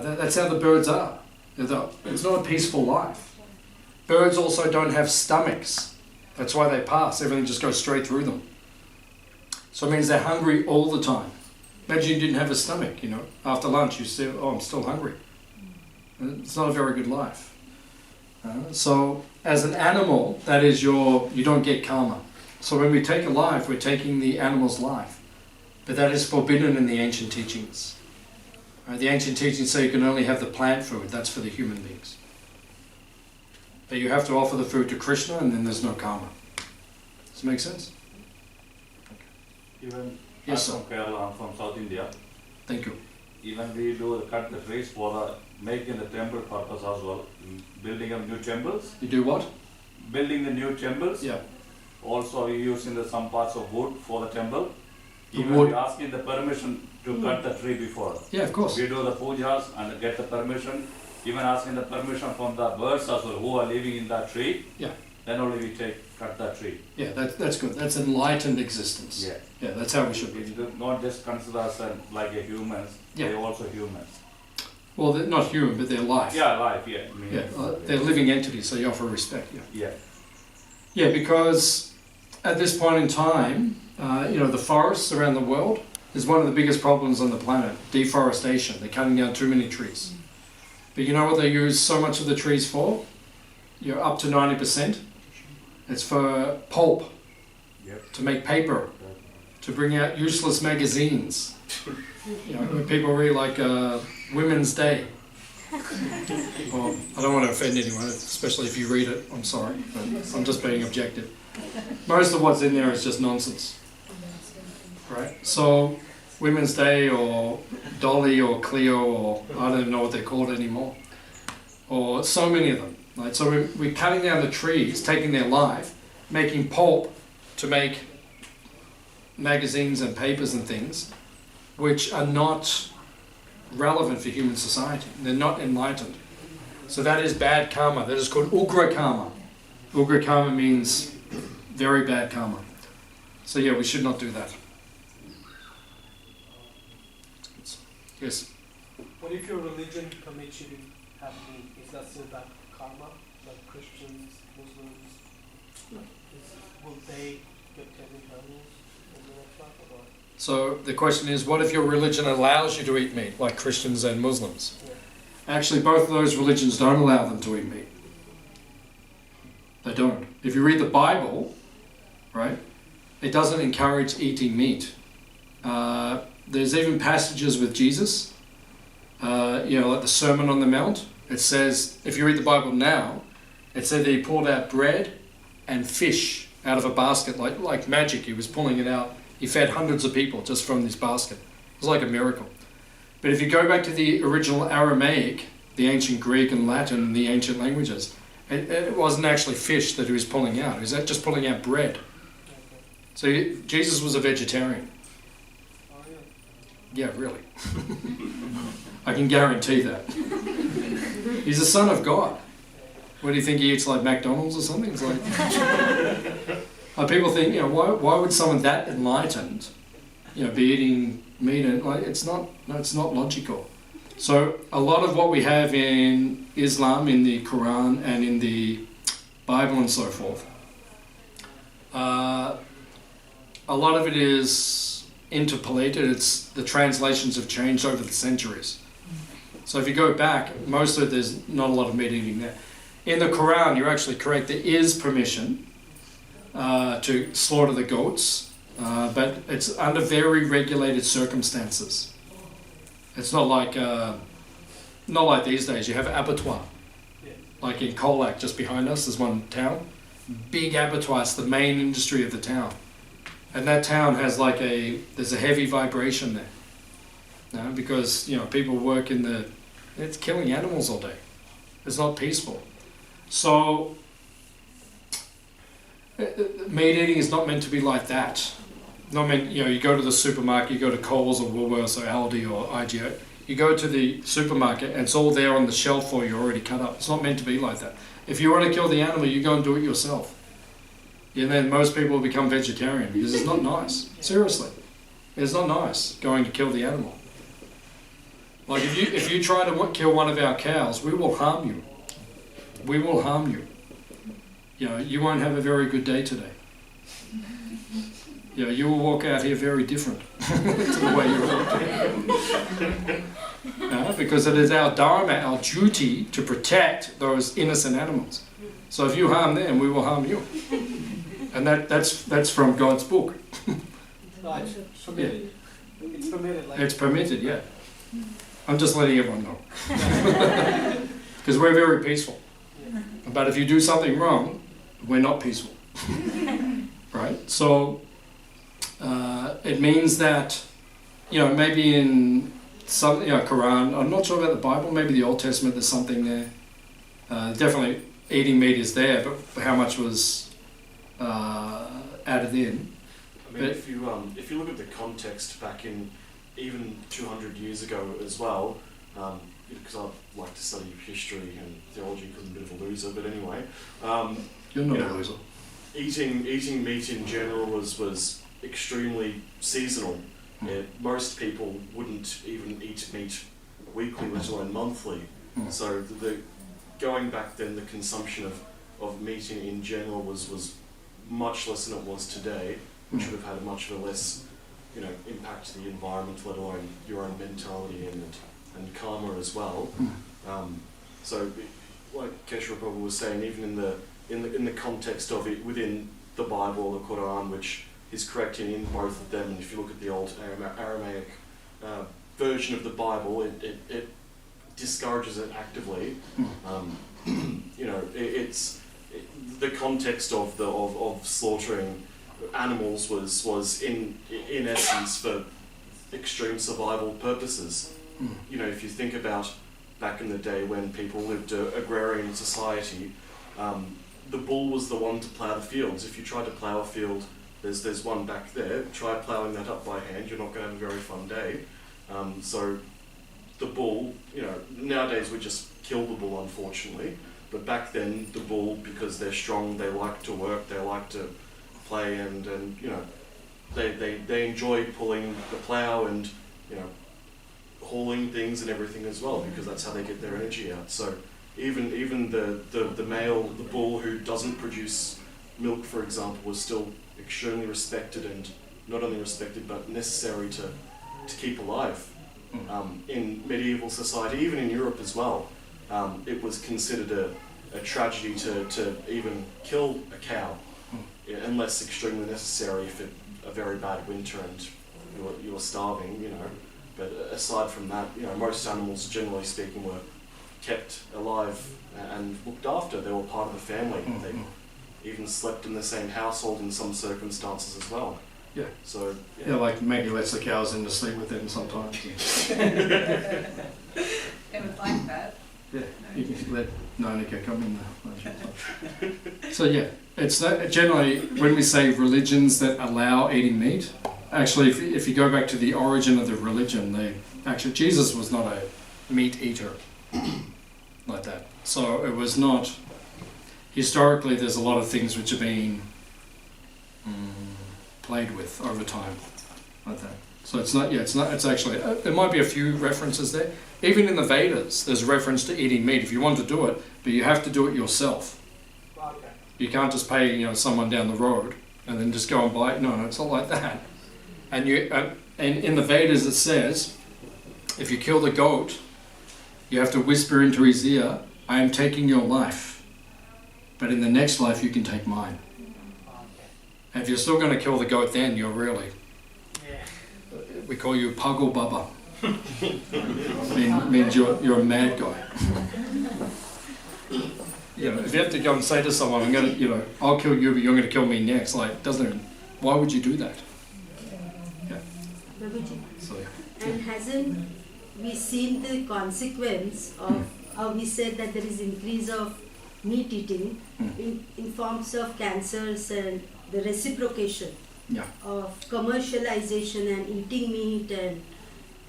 that's how the birds are. It's not a peaceful life. Birds also don't have stomachs. That's why they pass. Everything just goes straight through them. So it means they're hungry all the time. Imagine you didn't have a stomach, you know. After lunch you say, oh, I'm still hungry. It's not a very good life. So as an animal, that is you don't get karma. So when we take a life, we're taking the animal's life. But that is forbidden in the ancient teachings. The ancient teachings say you can only have the plant food. That's for the human beings. But you have to offer the food to Krishna, and then there's no karma. Does it make sense? Even yes, I'm from Kerala, I'm from South India. Thank you. Even we do cut the trees for the making the temple purpose as well. Building of new temples. You do what? Building the new temples. Yeah. Also we using some parts of wood for the temple. The Even wood. we asking the permission to cut the tree before. Yeah, of course. We do the pujas and get the permission. Even asking the permission from the birds as well who are living in that tree. Yeah. Then only we cut that tree. Yeah, that's good. That's enlightened existence. Yeah. Yeah, that's how we should We be. do not just consider us like a humans. Yeah. They're also humans. Well, they're not human, but they're life. Yeah, life. Yeah. Yeah, they're living entities, so you offer respect. Yeah. Yeah. Yeah, because at this point in time, the forests around the world is one of the biggest problems on the planet. Deforestation. They're cutting down too many trees. But you know what they use so much of the trees for? You're up to 90%. It's for pulp, Yep. to make paper, to bring out useless magazines. You know, when people read like Women's Day. Well, I don't want to offend anyone, especially if you read it. I'm sorry, but I'm just being objective. Most of what's in there is just nonsense, right? So, Women's Day or Dolly or Cleo or I don't even know what they're called anymore, or so many of them. Right? So we're cutting down the trees, taking their life, making pulp to make magazines and papers and things, which are not relevant for human society. They're not enlightened. So that is bad karma. That is called ugra karma. Ugra karma means very bad karma. So yeah, we should not do that. Yes? What if your religion permits you to have meat? Is that still bad karma? Like Christians, Muslims, will they get 10 eternals in the next life or not? So the question is, what if your religion allows you to eat meat, like Christians and Muslims? Yeah. Actually, both of those religions don't allow them to eat meat. They don't. If you read the Bible, right, it doesn't encourage eating meat. There's even passages with Jesus, like the Sermon on the Mount. It says, if you read the Bible now, it said that he pulled out bread and fish out of a basket, like magic. He was pulling it out. He fed hundreds of people just from this basket. It was like a miracle. But if you go back to the original Aramaic, the ancient Greek and Latin, the ancient languages, it wasn't actually fish that he was pulling out. He was just pulling out bread. So Jesus was a vegetarian. Oh, yeah. Yeah, really. I can guarantee that. He's the son of God. What do you think he eats, like McDonald's or something? It's like, People think, why would someone that enlightened, be eating meat? And it's not logical. So a lot of what we have in Islam, in the Quran, and in the Bible and so forth, a lot of it is interpolated. It's the translations have changed over the centuries. So if you go back, most of it, there's not a lot of meat eating there. In the Quran, you're actually correct. There is permission to slaughter the goats, but it's under very regulated circumstances. It's not like these days. You have abattoir, like in Colac, just behind us. There's one town, big abattoir. It's the main industry of the town, and that town has there's a heavy vibration there, because people work it's killing animals all day. It's not peaceful. So meat eating is not meant to be like that. Not meant, you go to the supermarket, you go to Coles or Woolworths or Aldi or IGA, you go to the supermarket and it's all there on the shelf for you already cut up. It's not meant to be like that. If you want to kill the animal, you go and do it yourself. And then most people will become vegetarian because it's not nice. Seriously. It's not nice going to kill the animal. Like if you try to kill one of our cows, we will harm you. We will harm you. You won't have a very good day today. You will walk out here very different to the way you walk. Because it is our dharma, our duty to protect those innocent animals. So if you harm them, we will harm you. And that's from God's book. No, it's permitted. It's permitted. It's permitted, yeah. I'm just letting everyone know. Because we're very peaceful. But if you do something wrong, we're not peaceful. Right? So it means that, maybe in some Quran, I'm not sure about the Bible, maybe the Old Testament, there's something there. Definitely eating meat is there, but how much was added in? I mean, if you look at the context back in even 200 years ago as well, because I like to study history and theology because I'm a bit of a loser, but anyway. You're not a loser. Eating meat in general was extremely seasonal. Most people wouldn't even eat meat weekly, let alone monthly. So going back then, the consumption of meat in general was much less than it was today, which would have had much of a less impact to the environment, let alone your own mentality and karma as well. So, like Keshava Prabhu was saying, even in the context of it within the Bible, the Quran, which is correct in both of them, and if you look at the old Aramaic version of the Bible, it discourages it actively. The context of slaughtering animals was in essence for extreme survival purposes. If you think about back in the day when people lived an agrarian society, the bull was the one to plough the fields. If you try to plough a field, there's one back there. Try ploughing that up by hand. You're not going to have a very fun day. So the bull, nowadays we just kill the bull, unfortunately. But back then, the bull, because they're strong, they like to work, they like to play, and they enjoy pulling the plough and hauling things and everything as well, because that's how they get their energy out. So even the male, the bull who doesn't produce milk, for example, was still extremely respected, and not only respected but necessary to keep alive. In medieval society, even in Europe as well, it was considered a tragedy to even kill a cow, unless extremely necessary, if a very bad winter and you were starving, But aside from that, most animals, generally speaking, were kept alive and looked after. They were part of the family. They even slept in the same household in some circumstances as well. Yeah. So like maybe lets the cows in to sleep with them sometimes. They would like that. Yeah, you can let Nanika come in there. So yeah, it's not, generally when we say religions that allow eating meat, actually if you go back to the origin of the religion, Jesus was not a meat eater like that. So it was not, historically there's a lot of things which have been played with over time, like that. So it's not, yeah, it's actually, there might be a few references there. Even in the Vedas, there's a reference to eating meat if you want to do it, but you have to do it yourself. Okay. You can't just pay, someone down the road and then just go and buy it. No, it's not like that. And and in the Vedas it says, if you kill the goat, you have to whisper into his ear, I am taking your life, but in the next life you can take mine. Okay. And if you're still going to kill the goat, then you're really, Yeah. we call you Puggle Bubba. means you're a mad guy. If you have to go and say to someone, I'm going to, I'll kill you, but you're going to kill me next. Like, why would you do that? Prabhuji, So, and hasn't we seen the consequence of how we said that there is increase of meat eating in forms of cancers and the reciprocation Yeah. of commercialization and eating meat and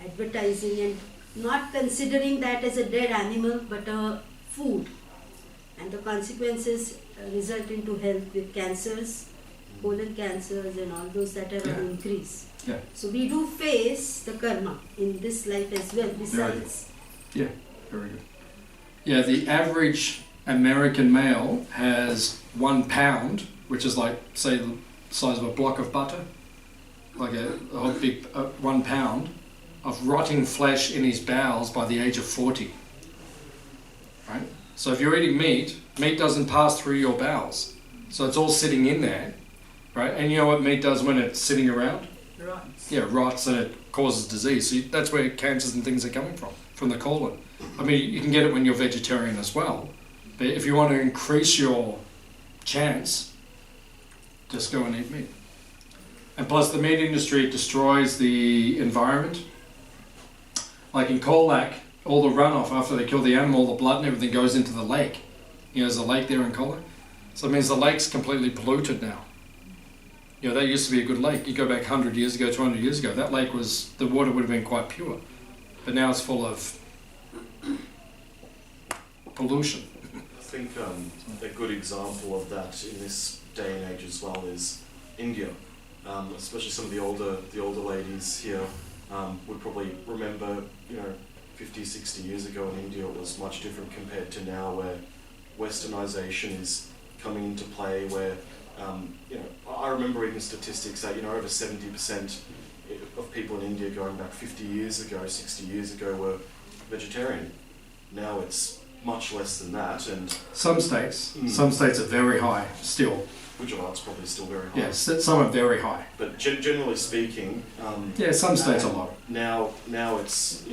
advertising and not considering that as a dead animal but a food, and the consequences result into health with cancers, colon cancers and all those that are on increase. Yeah. So we do face the karma in this life as well, besides. yeah, very good. Yeah, the average American male has 1 pound, which is like, say, the size of a block of butter, like a whole big 1 pound of rotting flesh in his bowels by the age of 40. Right? So if you're eating meat doesn't pass through your bowels. So it's all sitting in there, right? And you know what meat does when it's sitting around? Rots. Yeah, rots, and it causes disease. So that's where cancers and things are coming from the colon. I mean, you can get it when you're vegetarian as well. But if you want to increase your chance, just go and eat meat. And plus the meat industry destroys the environment. Like in Colac, all the runoff after they kill the animal, the blood and everything goes into the lake. There's a lake there in Colac. So it means the lake's completely polluted now. That used to be a good lake. You go back 100 years ago, 200 years ago, that lake the water would have been quite pure. But now it's full of pollution. I think a good example of that in this day and age as well is India. Especially some of the older ladies here would probably remember, 50, 60 years ago in India it was much different compared to now, where westernization is coming into play, where I remember reading statistics that over 70% of people in India going back 50 years ago, 60 years ago were vegetarian. Now it's much less than that, and Some states are very high still. Gujarat's probably still very high. Yes, some are very high. But generally speaking, Yeah, some states are low. Now it's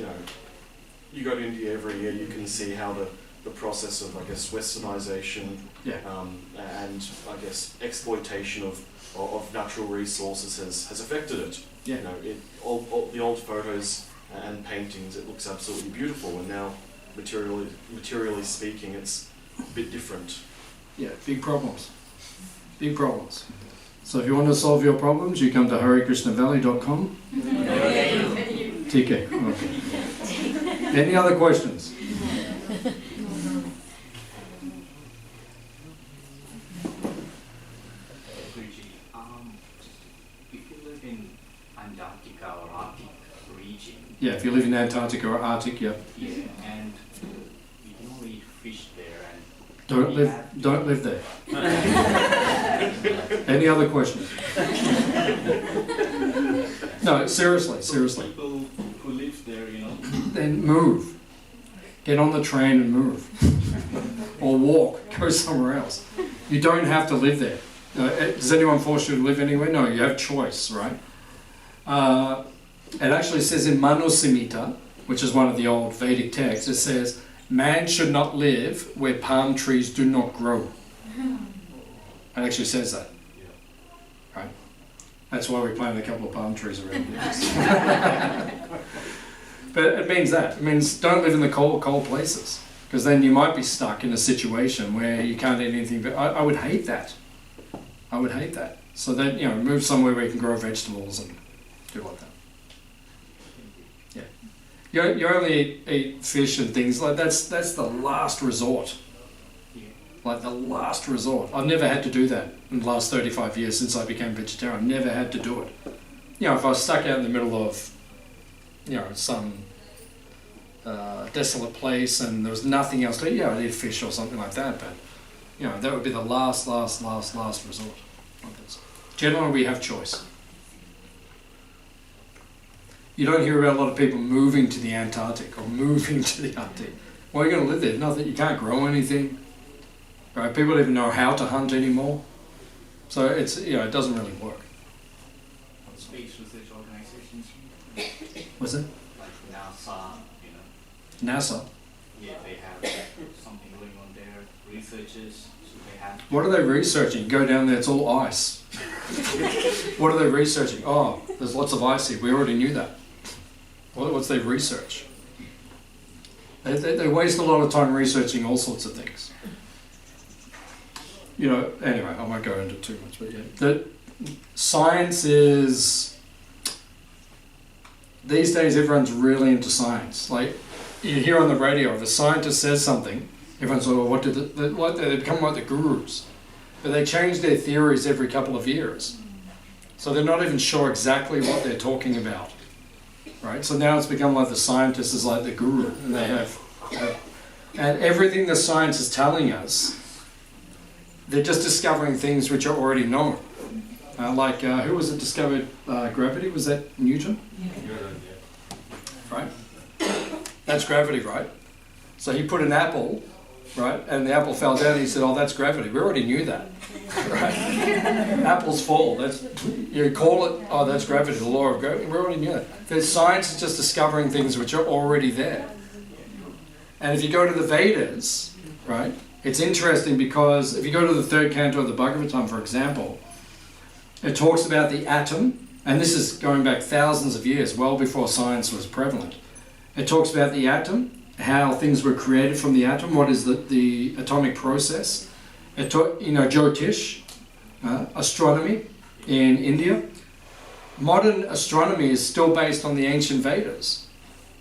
you go to India every year, you can see how the process of westernization and exploitation of natural resources has affected it. Yeah. All the old photos and paintings, it looks absolutely beautiful, and now materially speaking, it's a bit different. Yeah, big problems. Big problems. So if you want to solve your problems, you come to harekrishnavalley.com. TK. Okay. Any other questions? If you live in Antarctica or Arctic region, Yeah, if you live in Antarctica or Arctic, yeah. and you don't eat fish there, and Don't live there. Any other questions? No, seriously. people who live there, Then move. Get on the train and move. Or walk. Go somewhere else. You don't have to live there. Does anyone force you to live anywhere? No, you have choice, right? It actually says in Manu Samhita, which is one of the old Vedic texts, it says, man should not live where palm trees do not grow. It actually says that. Right? That's why we planted a couple of palm trees around here. But it means that. It means don't live in the cold places, because then you might be stuck in a situation where you can't eat anything. But I would hate that. I would hate that. So then, move somewhere where you can grow vegetables and do like that. Yeah. You only eat fish and things like that's the last resort. like the last resort. I've never had to do that in the last 35 years since I became vegetarian. I've never had to do it. You know, if I was stuck out in the middle of, you know, some desolate place and there was nothing else to eat, yeah, I'd eat fish or something like that, but, you know, that would be the last resort. Generally, we have choice. You don't hear about a lot of people moving to the Antarctic or moving to the Arctic. Why are you going to live there? Nothing. You can't grow anything. Right? People don't even know how to hunt anymore. So it's, you know, it doesn't really work. Space research organizations, What's it? like NASA, you know. NASA. Yeah, they have something going on there. Researchers, so they have. What are they researching? Go down there, it's all ice. What are they researching? Oh, there's lots of ice here. We already knew that. What's their research? They waste a lot of time researching all sorts of things. You know, anyway, I won't go into it too much, but yeah. The science is, these days everyone's really into science. Like, you hear on the radio, if a scientist says something, everyone's like, well, what did they become like the gurus. But they change their theories every couple of years. So they're not even sure exactly what they're talking about. Right? So now it's become like the scientist is like the guru, and they have and everything the science is telling us, they're just discovering things which are already known. Like, who was it discovered gravity? Was that Newton? Right? That's gravity, right? So he put an apple, right, and the apple fell down and he said, oh, that's gravity. We already knew that. Right? Apples fall. That's, you call it, oh, that's gravity, the law of gravity. We already knew that. The science is just discovering things which are already there. And if you go to the Vedas, right, it's interesting because if you go to the third canto of the Bhagavatam, for example, it talks about the atom, and this is going back thousands of years, well before science was prevalent. It talks about the atom, how things were created from the atom, what is the atomic process. It taught, you know, Jyotish, astronomy in India. Modern astronomy is still based on the ancient Vedas.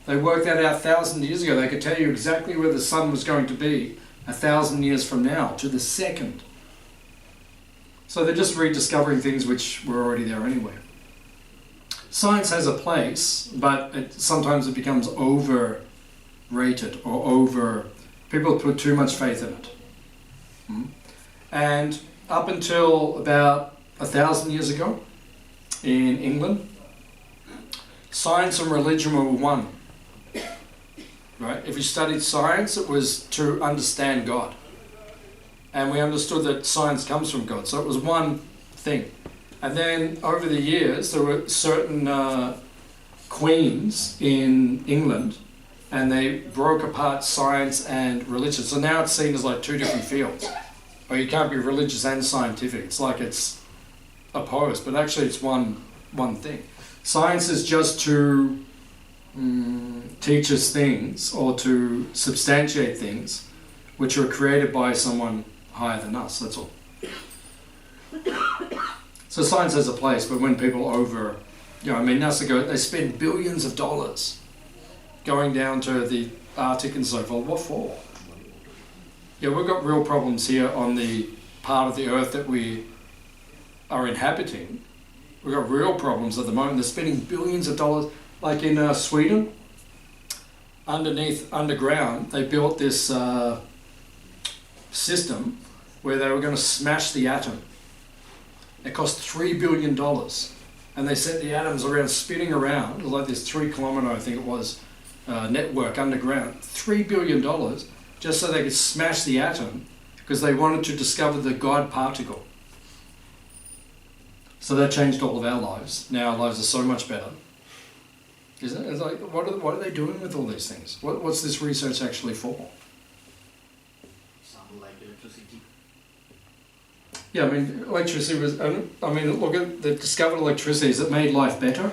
They worked that out 1,000 years ago. They could tell you exactly where the sun was going to be 1,000 years from now, to the second. So they're just rediscovering things which were already there anyway. Science has a place, but sometimes it becomes overrated or people put too much faith in it. And up until about 1,000 years ago in England, science and religion were one. Right? If you studied science, it was to understand God. And we understood that science comes from God. So it was one thing. And then over the years, there were certain queens in England, and they broke apart science and religion. So now it's seen as like two different fields. Or you can't be religious and scientific. It's like it's opposed, but actually it's one thing. Science is just to teach us things or to substantiate things which are created by someone higher than us, that's all. So science has a place, but when people NASA they spend billions of dollars going down to the Arctic and so forth. What for? Yeah, we've got real problems here on the part of the earth that we are inhabiting. We've got real problems at the moment. They're spending billions of dollars. Like in Sweden, underground, they built this system where they were going to smash the atom. It cost $3 billion. And they sent the atoms around, spinning around, like this 3 kilometre, I think it was, network underground. $3 billion just so they could smash the atom because they wanted to discover the God particle. So that changed all of our lives. Now our lives are so much better. Isn't it? It's like, what are they doing with all these things? What's this research actually for? Sound like electricity. Yeah, I mean, electricity was, look at the discovered electricity. Has it made life better?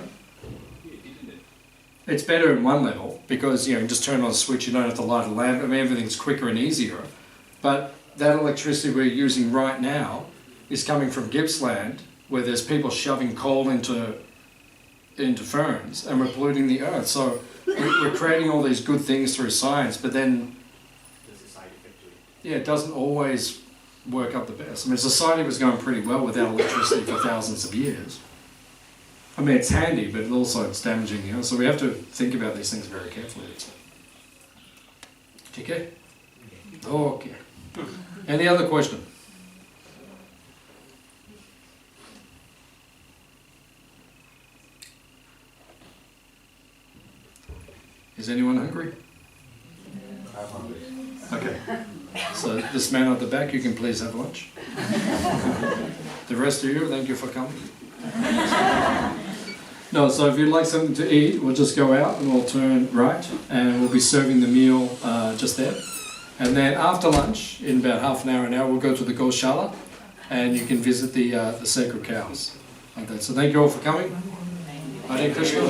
It's better in one level because, you just turn on a switch, you don't have to light a lamp. I mean, everything's quicker and easier. But that electricity we're using right now is coming from Gippsland, where there's people shoving coal into ferns, and we're polluting the earth. So we're creating all these good things through science, but then There's a side effect to it. yeah, it doesn't always work up the best. I mean, society was going pretty well without electricity for thousands of years. I mean, it's handy, but also it's damaging, you know, so we have to think about these things very carefully. Okay? Okay. Any other question? Is anyone hungry? I'm hungry. Okay. So this man at the back, you can please have lunch. The rest of you, thank you for coming. No, so if you'd like something to eat, we'll just go out and we'll turn right and we'll be serving the meal just there. And then after lunch, in about half an hour, we'll go to the Goshala and you can visit the sacred cows. Like that. So thank you all for coming. Hare Krishna.